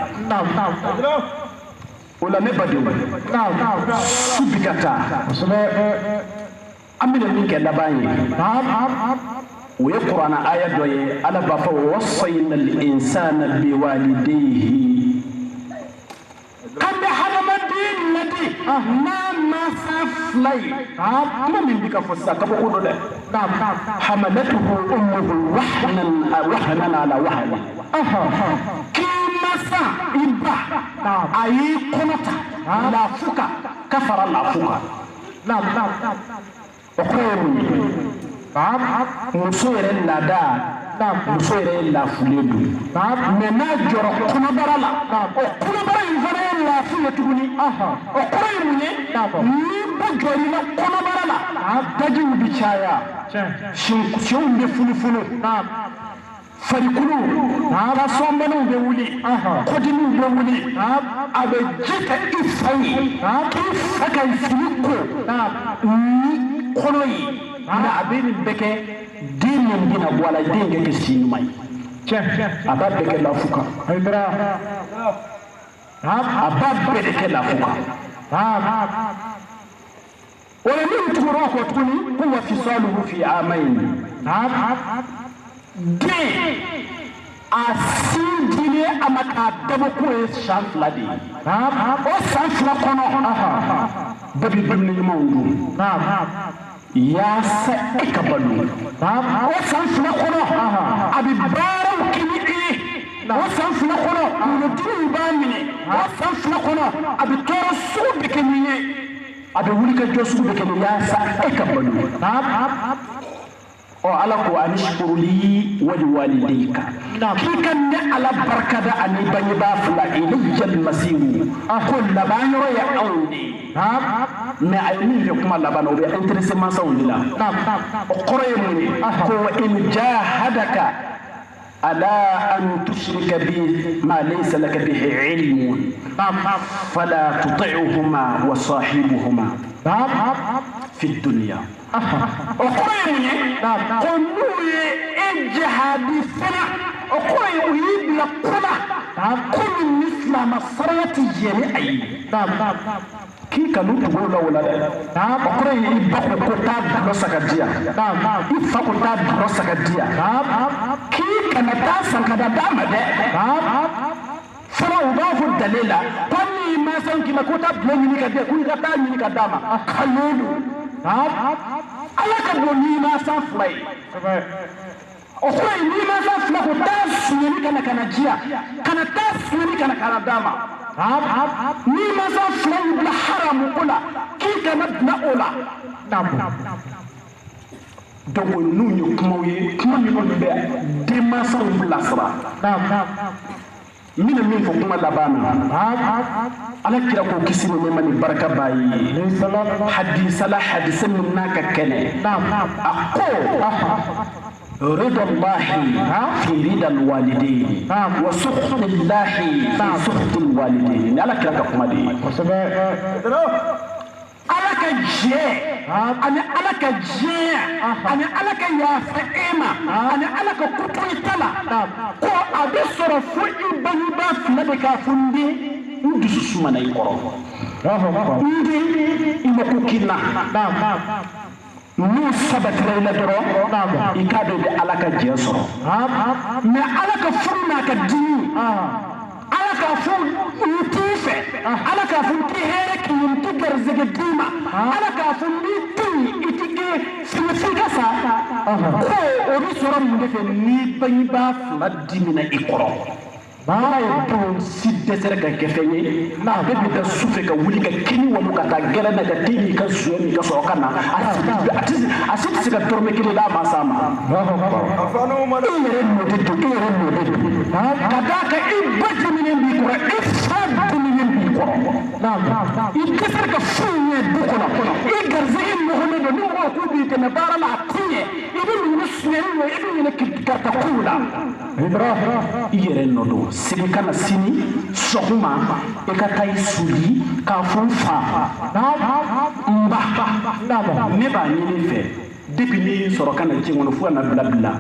o la ne badenw su bi ka taa an bɛna min kɛ laban ye o ye kuranna aya dɔ ye ala b'a fɔ wasayna al-insana biwalidayhi kan bɛ hadamaden ladi n'a mansa fila ye kuma min bɛ ka fɔ sisan kabako don dɛ hamalatuhu ummuhu wahnan ala wahnin k'i mansa i ba a y'i kɔnɔ ta lafu kan ka fara lafu kan o kɔrɔ ye mun ye muso yɛrɛ laada muso yɛrɛ lafulen don mɛ n'a jɔra kɔnɔbara la o kɔnɔbara in fana ye lafu ye tuguni o kɔrɔ ye mun ye ni ba jɔr'i la kɔnɔbara la dajiw bɛ caya senw bɛ funufunu farikolo kasɔnbanaw bɛ wuli kɔdimiw bɛ wuli a bɛ ji kɛ i fa ye k'i fa ka fini ko ni kɔnɔ ye nka a bɛ nin bɛɛ kɛ den min bɛna bɔ a la den kɛ si ɲuman ye a b'a bɛɛ kɛ lafu kan a b'a bɛɛ de kɛ lafu kan o la min tugura o kɔ tuguni ko wa fisaluhu fi amayn den a sin dilen a ma k'a dabɔ k'o ye san fila de ye o san fila kɔnɔ bɛɛ bɛ dumuni ɲumanw dun yaasa e ka balo o san fila kɔnɔ a bɛ baaraw kɛ ni e ye o san fila kɔnɔ wulutigiw b'a minɛ o san fila kɔnɔ a bɛ tɔɔrɔ sugu bɛ kɛ ni ye a bɛ wulikajɔ sugu bɛ kɛ ni yaasa e ka balo ala ko ani shukuruli wali walidayka k'i ka ne ala barikada ani bangebaa fila ilayya almasiru ko laban yɔrɔ ye anw de mais a ye min fɛ kuma laban na o bɛ intéressé mansaw de la o kɔrɔ ye mun ye ko in jahadaka ala an tushrika bi ma laysa laka bihi ilmun fala tuti'uhuma wa sahibuhuma fi dunya o kɔrɔ ye mun ye ko n'u ye e jihadi fana o kɔrɔ ye u y'i bila kɔla komi ni silamɛ saraya tɛ yɛlɛ a ye k'i kanu tugu la o la dɛ o kɔrɔ ye i ba ko taa dulɔ saga di yan i fa ko taa dulɔ saga di yan k'i kana taa san ka da d'a ma dɛ fɔlɔ u b'a fɔ dale la ko ni mansaw k'i ma ko taa dulɔ ɲini ka di yan ko i ka taa ɲini ka d'a ma kalon don ala ka bon ni mansa fila ye o kɔrɔ ye ni mansa fila ko taa suɲɛni kana ka na di yan kana taa suɲɛni kana ka na d'a ma ni masa fila bila haramu ko la k'i kana bila o la donc n'u ye kumaw ye kuma minnu bɛ denmansaw bilasira mina min fɔ kuma laban na ala kira ko kisi ni nɛɛma ni barika b'a ye hadisa min n'a ka kɛnɛ a ko رضا الله في رضا الوالدين وسخط الله في سخط الوالدين على كلام كمدي على كجيه أنا على كجيه أنا على كيافئما أنا على كقطوي تلا كو أبي صرفوا يبني باف لبكا فندي ندس سمنا يقرأ ندي إمكوكينا n'u sabatira la dɔrɔn i k'a dɔn i bɛ ala ka jɛ sɔrɔ mais ala ka furu n'a ka dimi ala k'a fɔ n t'i fɛ ala k'a fɔ n t'i hɛrɛ k'i ye n t'i garizɛgɛ d'i ma ala k'a fɔ n b'i to yen i t'i kɛ f'i ka sa ko o bɛ sɔrɔ mun de fɛ ni bangebaa fila dimina i kɔrɔ baara ye don si dɛsɛra ka kɛ fɛn ye n'a bɛ bi ka su fɛ ka wuli ka kini walu ka taa gɛrɛ na ka den ka suya min ka sɔrɔ ka na a si tɛ se ka dɔrɔmɛ kelen d'a ma sa ma i yɛrɛ nɔ de don ka d'a kan i ba diminen b'i kɔrɔ i fa diminen b'i kɔrɔ i dɛsɛra ka foyi ɲɛ du kɔnɔ i garizɛgɛ nɔgɔlen don ni mɔgɔw k'u b'i dɛmɛ baara la a ti ɲɛ i bɛ ɲinɛ suɲɛni la i bɛ ɲinɛ karitakow la i yɛrɛ nɔ don sigi kana sini sɔgɔma i ka taa i suli k'a fɔ n fa n ba ne b'a ɲini fɛ depuis ne y'i sɔrɔ ka na diɲɛ kɔnɔ fo ka na bila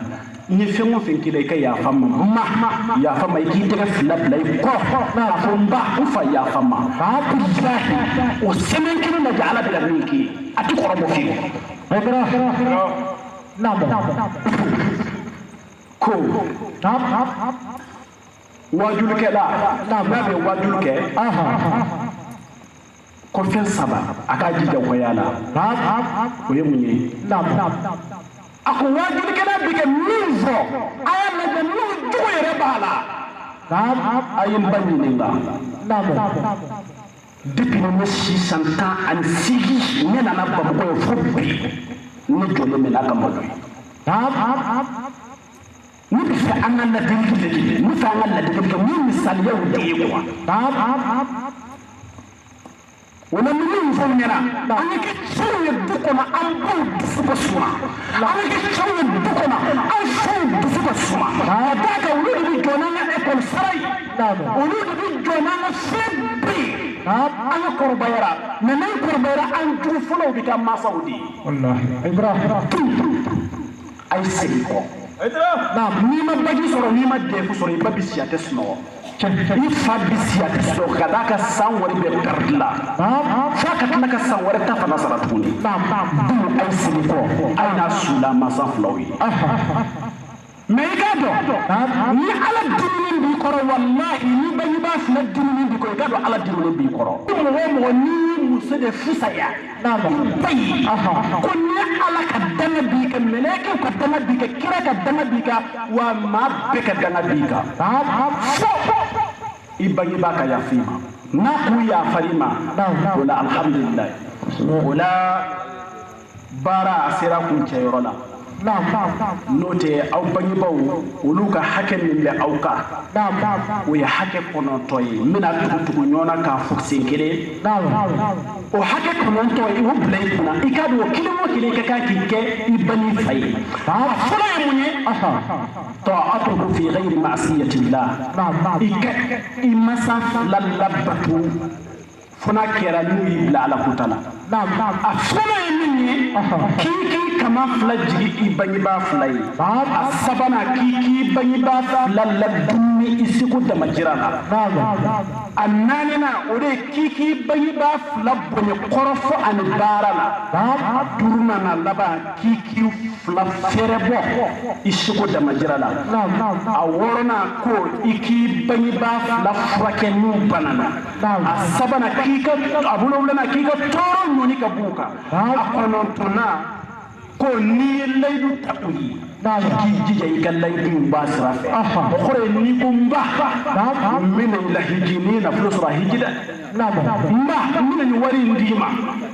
n ye fɛn o fɛn k'i la i ka yafa n ma yafa n ma i k'i tɛgɛ fila bila i kɔ k'a fɔ n ba n fa yafa n ma bilahi o sɛmɛn kelen lajɛ ala bɛ ka min k'i ye a tɛ kɔrɔbɔ fiyewu ko wajulikɛla n'a bɛ wajuli kɛ ko fɛn saba a k'a jija waya la o ye mun ye a ko wajulikɛla bɛ kɛ min fɔ a y'a lajɛ n'o jogo yɛrɛ b'a la a ye n ba ɲininka depuis ne si san 18 ne nana bamakɔ ye fo bi ne jɔlen bɛ n'a ka malo ye ne bɛ fɛ an ka ladili de kɛ ne fɛ an ka ladili kɛ min misaliyaw de ye quoi wala ni min fɔ ɲɛna an ka kɛ cɛw ye du kɔnɔ an baw dusu ka suma an ka kɛ cɛw ye du kɔnɔ an faw dusu ka suma ka d'a kan olu de bɛ jɔ n'an ka ekɔli sara ye olu de bɛ jɔ n'an ka fɛn bɛɛ ye an ka kɔrɔbayara mais n'an kɔrɔbayara an jugu fɔlɔw bɛ kɛ mansaw de ye a ye segin kɔ n'i ma baji sɔrɔ n'i ma dɛfu sɔrɔ i ba bi si a tɛ sunɔgɔ i fa bi si a tɛ sunɔgɔ ka d'a kan san wari bɛ pɛridi la f'a ka tila ka san wɛrɛ ta fana sara tuguni a ye segin kɔ a ye n'a sula mansa filaw ye mais i k'a dɔn ni ala diminen b'i kɔrɔ walahi ni bangebaa fila diminen b'i kɔrɔ i k'a dɔn ala diminen b'i kɔrɔ mɔgɔ o mɔgɔ n'i ye muso de fisaya i ba ye ko ni ala ka danga b'i kan mɛlɛkɛw ka danga b'i kan kira ka danga b'i kan wa maa bɛɛ ka danga b'i kan fo i bangebaa ka yafa i ma n'a k'u yafari ma o la alhamdulilayi o la baara a sera kuncɛyɔrɔ la n'o tɛ aw bangebaaw olu ka hakɛ min bɛ aw kan o ye hakɛ 9 ye n bɛna tugu ɲɔgɔn na k'a fɔ sen kelen o hakɛ 9 o bila i kunna i k'a dɔn o kelen o kelen ka kan k'i kɛ i ba n'i fa ye a fɔlɔ ye mun ye ta'atuhu fi ghayri ma'siyatillah i ka i mansa fila labato fo n'a kɛra n'u y'i bila ala kuta la a fɔlɔ ye min ye k'i kama fila jigi i bangebaa fila ye a sabanan k'i bangebaa fila ladumuni i seko damajira la a naaninan o de ye k'i bangebaa fila bonya kɔrɔ fo ani baara la duurunan laban k'i fila fɛrɛ bɔ i seko damajira la a wɔɔrɔnan ko i k'i bangebaa fila furakɛ n'u banana a sabanan a wolonwulanan k'i ka tɔɔrɔ ɲɔni ka b'u kan a kɔnɔntɔnnan ko ni laydu tawi jija i ka laydu ba sira fɛ o kɔrɔ ye ni ko n ba n bɛna i lahiji n'i ye nafolo sɔrɔ a hiji dɛ n ba n bɛna nin wari in d'i ma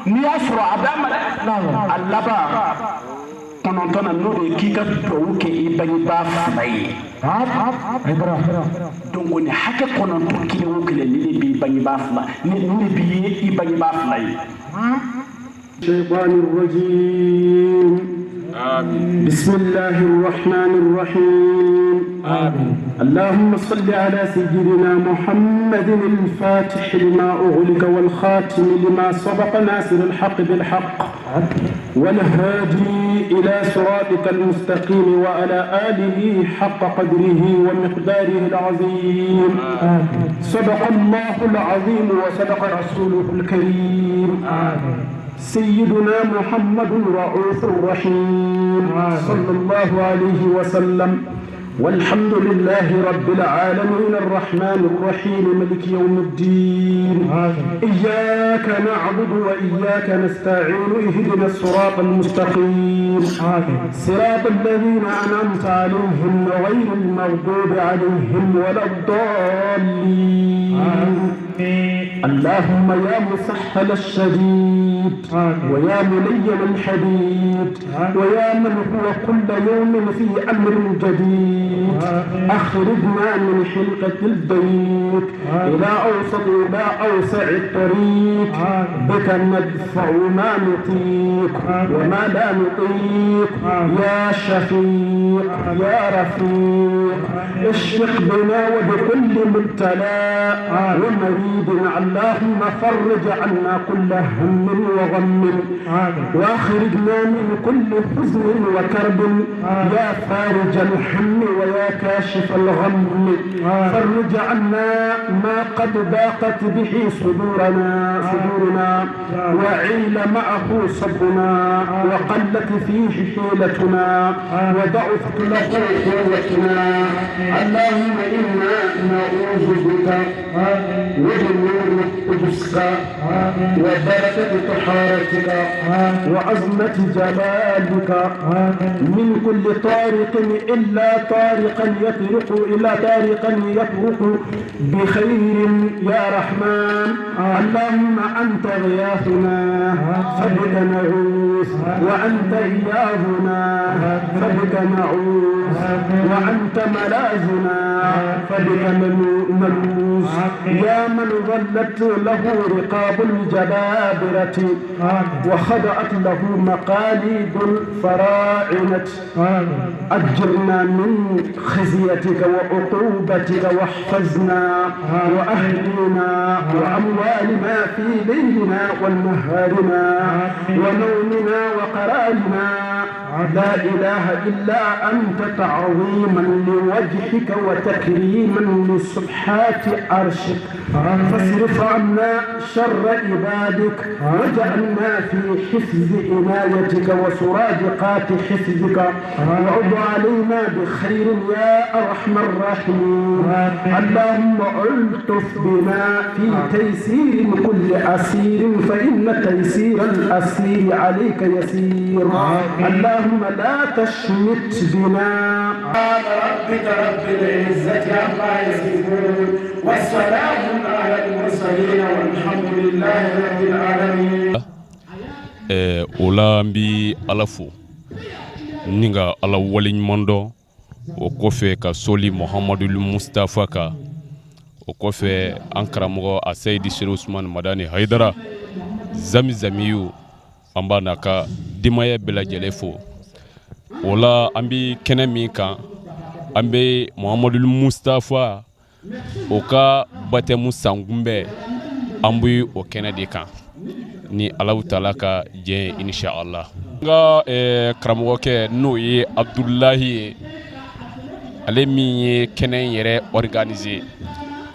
n'i y'a sɔrɔ a d'a ma dɛ a laban kɔnɔntɔn na n'o de ye k'i ka dugawu kɛ i bangebaa fila ye donc ni hakɛ kɔnɔntɔn kelen o kelen ni de b'i bangebaa fila ni de b'i i bangebaa fila ye. الشيطان الرجيم آمين. بسم الله الرحمن الرحيم آمين. اللهم صل على سيدنا محمد الفاتح لما أغلق والخاتم لما سبق ناصر الحق بالحق والهادي إلى صراطك المستقيم وعلى آله حق قدره ومقداره العظيم آمين. صدق الله العظيم وصدق رسوله الكريم آمين. سيدنا محمد رؤوف رحيم صلى الله عليه وسلم والحمد لله رب العالمين الرحمن الرحيم ملك يوم الدين إياك نعبد وإياك نستعين اهدنا الصراط المستقيم صراط الذين أنعمت عليهم غير المغضوب عليهم ولا الضالين اللهم يا مسهل الشديد ويا ملين الحديد ويا من هو كل يوم في أمر جديد أخرجنا من حلقة البيت إلى أوسع الطريق بك ندفع ما نطيق وما لا نطيق يا شفيق يا رفيق اشفق بنا وبكل مبتلى ومريض اللهم فرج عنا كل هم وغم واخرجنا من كل حزن وكرب يا فارج الهم ويا كاشف الغم فرج عنا ما قد ضاقت به صدورنا وعيل معه صبرنا وقلت فيه حيلتنا وضعفت له قوتنا اللهم إنا نعوذ بك وجنور قدسك وبركة طهارتك وعظمة جلالك من كل طارق إلا طارقا يطرق بخير يا رحمن اللهم أنت غياثنا فبك نعوذ وأنت إياهنا فبك نعوذ وأنت ملاذنا فبك نلوذ يا من ظلت له رقاب الجبابرة وخضعت له مقاليد الفراعنة أجرنا من خزيتك وعقوبتك واحفظنا وأهلنا وأموالنا في ليلنا ونهارنا ونومنا وقرارنا لا إله إلا أنت تعظيما لوجهك وتكريما لسبحات عرشك فاصرف عنا شر عبادك واجعلنا في حفظ عنايتك وسرادقات حفظك وعد علينا بخير يا أرحم الراحمين اللهم ألطف بنا في تيسير كل أسير فإن تيسير الأسير عليك يسير اللهم لا تشمت بنا قال ربك رب العزة عما يصفون والسلام على المرسلين والحمد لله رب العالمين. Ola mbi alafo ninga ala waliɲumandɔ o kɔfɛ ka soli Muhammadu Mustafa ka o kɔfɛ an karamɔgɔ a Seyidi Sere Usmani Madani Hayidara Zamzamiyu an b'a n'a ka denbaya bɛɛ lajɛlen fo o la an bɛ kɛnɛ min kan an bɛ Muhammadu Mustafa o ka batɛmu sankunbɛn an bɛ o kɛnɛ de kan ni Alahu Taala ka jɛn insha Allah. N ka karamɔgɔkɛ n'o ye Abdulahi ye ale min ye kɛnɛ in yɛrɛ organiser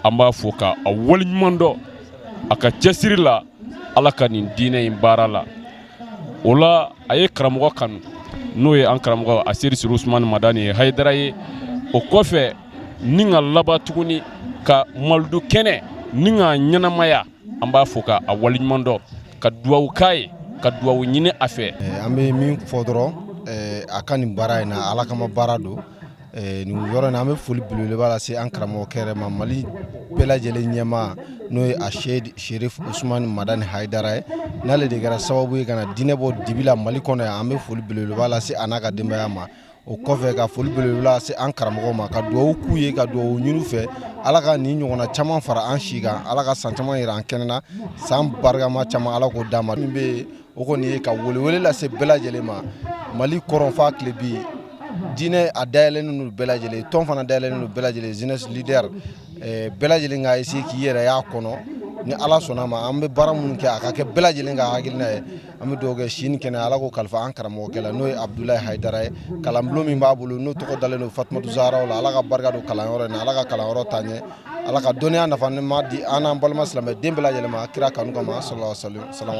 an b'a fɔ ka a waliɲuman dɔn a ka cɛsiri la Ala ka nin diinɛ in baara la o la a ye karamɔgɔ kanu n'o ye an karamɔgɔ a Seyidi Sere Usmani Madani Hayidara ye o kɔfɛ ni ka laban tuguni ka Malidu kɛnɛ ni ka ɲɛnamaya an b'a fɔ ka a waliɲuman dɔn ka duwawu k'a ye ka duwawu ɲini a fɛ. An bɛ min fɔ dɔrɔn a ka nin baara in na Ala kama baara don. Nin yɔrɔ in na an bɛ foli belebeleba lase an karamɔgɔkɛ yɛrɛ ma Mali bɛɛ lajɛlen ɲɛmaa n'o ye a Sherif Usumani Madani Hayidara ye n'ale de kɛra sababu ye ka na diinɛ bɔ dibi la Mali kɔnɔ yan an bɛ foli belebeleba lase a n'a ka denbaya ma o kɔfɛ ka foli belebeleba lase an karamɔgɔw ma ka duwawu k'u ye ka duwawu ɲini u fɛ Ala ka nin ɲɔgɔnna caman fara an si kan Ala ka san caman yira an kɛnɛ na san barikama caman Ala k'o d'an ma min bɛ o kɔni ye ka welewele lase bɛɛ lajɛlen ma Mali kɔrɔn f'a tile bi diinɛ a dayɛlɛnnen don bɛɛ lajɛlen tɔn fana dayɛlɛnnen don bɛɛ lajɛlen jeunesse leader bɛɛ lajɛlen ka essayer k'i yɛrɛ y'a kɔnɔ ni Ala sɔnna ma an bɛ baara minnu kɛ a ka kɛ bɛɛ lajɛlen ka hakilina ye an bɛ dugawu kɛ sini kɛnɛ Ala k'o kalifa an karamɔgɔkɛ la n'o ye Abdulaye Hayidara ye kalanbulon min b'a bolo n'o tɔgɔ dalen don Fatumata Zaharaw la Ala ka barika don kalanyɔrɔ in na Ala ka kalanyɔrɔ taa ɲɛ Ala ka dɔnniya nafama di an n'an balima silamɛ den bɛɛ lajɛlen ma kira kanu kama sallallahu alaihi wa sallam.